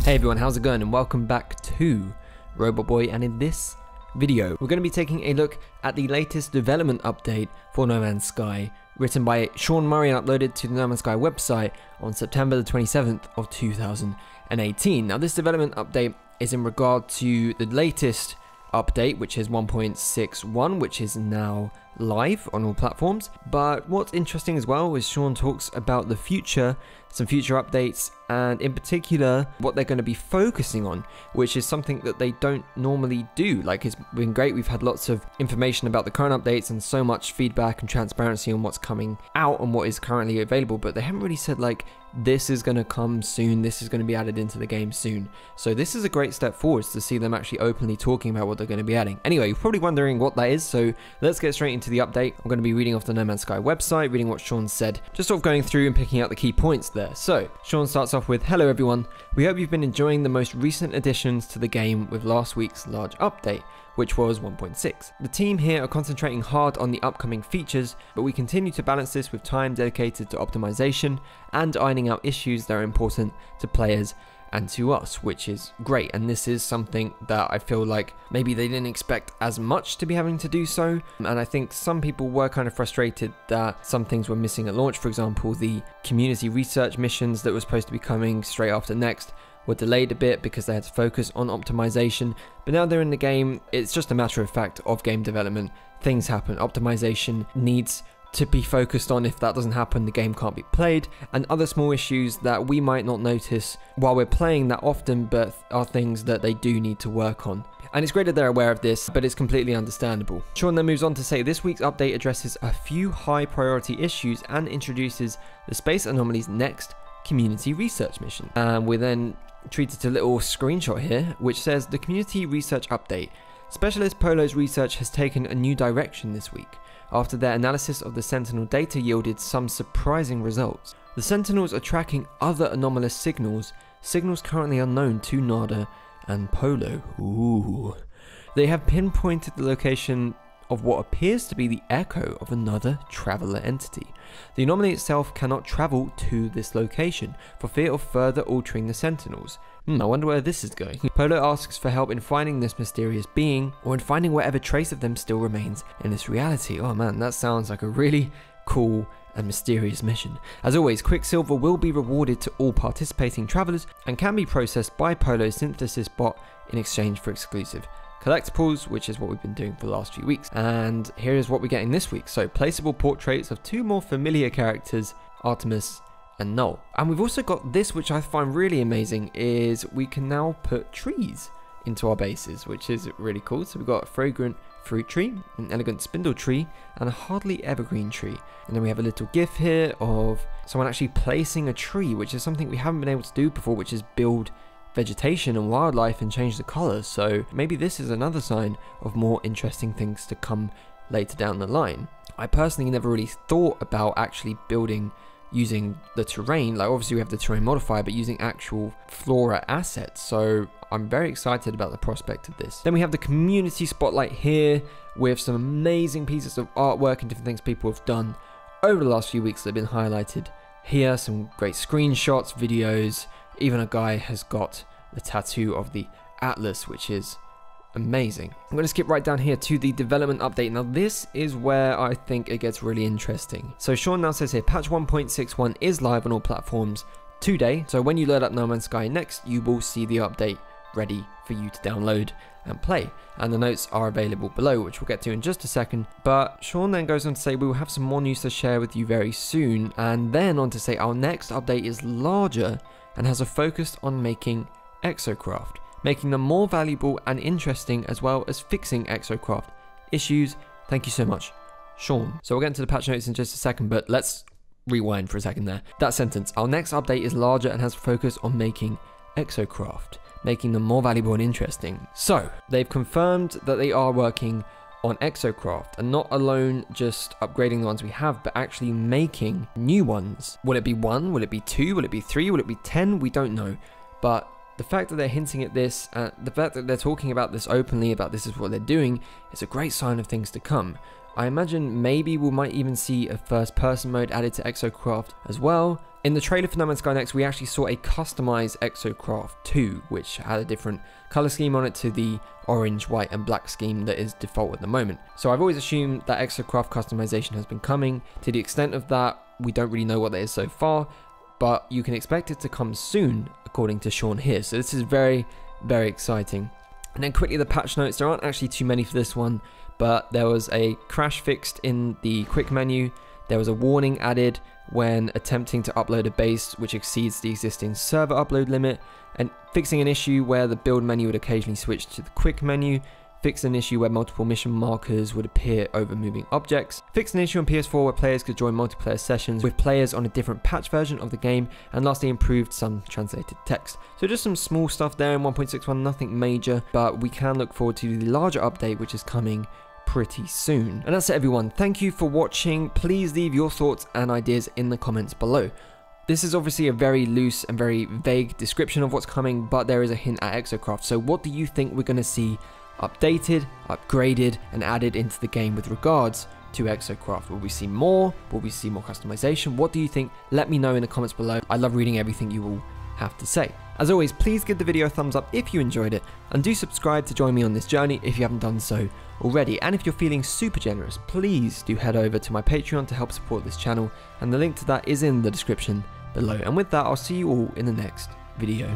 Hey everyone, how's it going, and welcome back to ROBOTBOY. And in this video we're going to be taking a look at the latest development update for No Man's Sky, written by Sean Murray and uploaded to the No Man's Sky website on September the 27th of 2018. Now this development update is in regard to the latest update, which is 1.61, which is now live on all platforms. But what's interesting as well is Sean talks about the future, some future updates, and in particular what they're going to be focusing on, which is something that they don't normally do. Like, it's been great, we've had lots of information about the current updates and so much feedback and transparency on what's coming out and what is currently available, but they haven't really said like this is going to come soon, this is going to be added into the game soon. So this is a great step forwards to see them actually openly talking about what they're going to be adding. Anyway, you're probably wondering what that is, so let's get straight into the update. I'm going to be reading off the No Man's Sky website, reading what Sean said, just sort of going through and picking out the key points there. So Sean starts off with, "Hello everyone, we hope you've been enjoying the most recent additions to the game with last week's large update, which was 1.6. The team here are concentrating hard on the upcoming features, but we continue to balance this with time dedicated to optimization and ironing out issues that are important to players and to us," which is great. And this is something that I feel like maybe they didn't expect as much to be having to do so, and I think some people were kind of frustrated that some things were missing at launch. For example, the community research missions that were supposed to be coming straight after next were delayed a bit because they had to focus on optimization, but now they're in the game. It's just a matter of fact of game development. Things happen, optimization needs to be focused on. If that doesn't happen, the game can't be played, and other small issues that we might not notice while we're playing that often, but are things that they do need to work on. And it's great that they're aware of this, but it's completely understandable. Sean then moves on to say, "This week's update addresses a few high priority issues and introduces the Space Anomaly's next community research mission." And we're then treated to a little screenshot here, which says, "The community research update. Specialist Polo's research has taken a new direction this week, after their analysis of the Sentinel data yielded some surprising results. The Sentinels are tracking other anomalous signals currently unknown to Nada and Polo. Ooh. They have pinpointed the location of what appears to be the echo of another traveler entity. The anomaly itself cannot travel to this location for fear of further altering the Sentinels. I wonder where this is going." Polo asks for help in finding this mysterious being, or in finding whatever trace of them still remains in this reality. Oh man, that sounds like a really cool and mysterious mission. "As always, Quicksilver will be rewarded to all participating travelers and can be processed by Polo's synthesis bot in exchange for exclusive collectibles," which is what we've been doing for the last few weeks. And here is what we're getting this week. So, placeable portraits of two more familiar characters, Artemis and Null. And we've also got this, which I find really amazing, is we can now put trees into our bases, which is really cool. So we've got a fragrant fruit tree, an elegant spindle tree, and a hardly evergreen tree. And then we have a little gif here of someone actually placing a tree, which is something we haven't been able to do before, which is build vegetation and wildlife and change the colors. So maybe this is another sign of more interesting things to come later down the line. I personally never really thought about actually building using the terrain. Like, obviously we have the terrain modifier, but using actual flora assets. So I'm very excited about the prospect of this. Then we have the community spotlight here with some amazing pieces of artwork and different things people have done over the last few weeks that have been highlighted here. Some great screenshots, videos. Even a guy has got the tattoo of the Atlas, which is amazing. I'm going to skip right down here to the development update. Now this is where I think it gets really interesting. So Sean now says here, patch 1.61 is live on all platforms today. So when you load up No Man's Sky next, you will see the update ready for you to download and play. And the notes are available below, which we'll get to in just a second. But Sean then goes on to say, "We will have some more news to share with you very soon." And then on to say, "Our next update is larger and has a focus on making EXOCRAFT, making them more valuable and interesting, as well as fixing EXOCRAFT issues. Thank you so much, Sean." So we'll get into the patch notes in just a second, but let's rewind for a second there. That sentence, "Our next update is larger and has a focus on making EXOCRAFT, making them more valuable and interesting." So they've confirmed that they are working on EXOCRAFT, and not alone just upgrading the ones we have, but actually making new ones. Will it be 1? Will it be 2? Will it be 3? Will it be 10? We don't know. But the fact that they're hinting at this, the fact that they're talking about this openly, about this is what they're doing, is a great sign of things to come. I imagine maybe we might even see a first person mode added to EXOCRAFT as well. In the trailer for No Man's Sky Next, we actually saw a customized EXOCRAFT 2, which had a different color scheme on it to the orange, white and black scheme that is default at the moment. So I've always assumed that EXOCRAFT customization has been coming. To the extent of that, we don't really know what that is so far, but you can expect it to come soon, according to Sean here. So this is very, very exciting. And then quickly, the patch notes. There aren't actually too many for this one, but there was a crash fixed in the quick menu. There was a warning added when attempting to upload a base which exceeds the existing server upload limit, and fixing an issue where the build menu would occasionally switch to the quick menu, fixed an issue where multiple mission markers would appear over moving objects, fixed an issue on PS4 where players could join multiplayer sessions with players on a different patch version of the game, and lastly improved some translated text. So just some small stuff there in 1.61, nothing major, but we can look forward to the larger update which is coming pretty soon. And that's it everyone, thank you for watching. Please leave your thoughts and ideas in the comments below. This is obviously a very loose and very vague description of what's coming, but there is a hint at EXOCRAFT. So what do you think we're going to see updated, upgraded and added into the game with regards to EXOCRAFT? Will we see more? Will we see more customization? What do you think? Let me know in the comments below. I love reading everything you all have to say. As always, please give the video a thumbs up if you enjoyed it, and do subscribe to join me on this journey if you haven't done so already. And if you're feeling super generous, please do head over to my Patreon to help support this channel, and the link to that is in the description below. And with that, I'll see you all in the next video.